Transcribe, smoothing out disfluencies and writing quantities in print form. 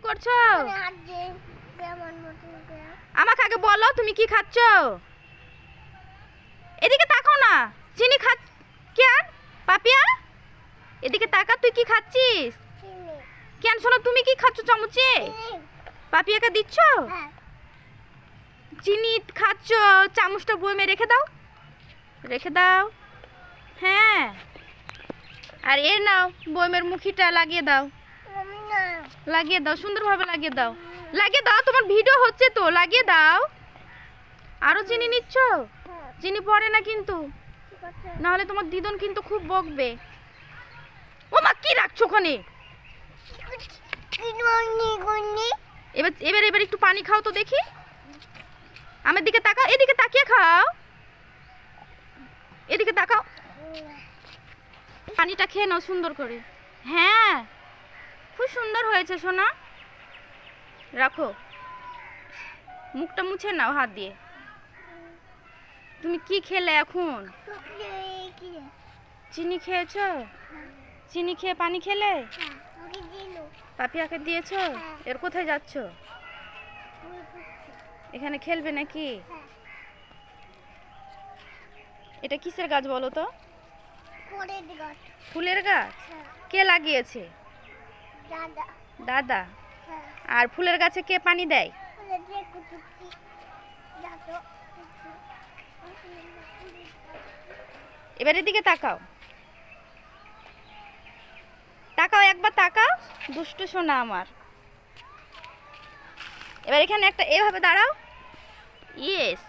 করছো? আমাকে আগে বলো তুমি কি খাচ্ছ? এদিকে তাকাও না। চিনি খা কেন? পাপিয়া এদিকে তাকা, তুই কি খাচ্ছিস? কেন শোনো, তুমি কি খাচ্ছ চামচে? পাপিয়াকে দিচ্ছ? চিনি খাচ্ছ, চামচটা বয়মে রেখে দাও, রেখে দাও। হ্যাঁ, আর এর নাও বয়মের মুখিটা লাগিয়ে দাও, লাগিয়ে দাও, সুন্দরভাবে লাগিয়ে দাও, লাগিয়ে দাও। তোমার ভিডিও হচ্ছে তো, লাগিয়ে দাও। আরো চিনি নিচ্ছ? চিনি পড়ে না কিন্তু, নাহলে তোমার দিদন কিন্তু খুব বকবে। ও মা, কি রাখছো ওখানে? এবার এবার এবার একটু পানি খাও তো দেখি। আমার দিকে তাকাও, এদিকে তাকিয়ে খাও, এদিকে তাকাও। পানিটা খেয়ে নাও সুন্দর করে। হ্যাঁ, খুব সুন্দর হয়েছে সোনা। রাখো, মুখটা মুছে নাও হাত দিয়ে। তুমি কি খেলে এখন? চিনি খেয়েছো? চিনি খেয়ে পানি খেলে? পাপিয়াকে দিয়েছো? এর কোথায় যাচ্ছ? এখানে খেলবে নাকি? এটা কিসের গাছ বলো তো? ফুলের গাছ। কে লাগিয়েছে? দাদা। আর ফুলের গাছে কে পানি দেয়? এবার এদিকে তাকাও, তাকাও, একবার তাকাও, দুষ্টু সোনা আমার। এবার এখানে একটা এভাবে দাঁড়াও। ইয়েস,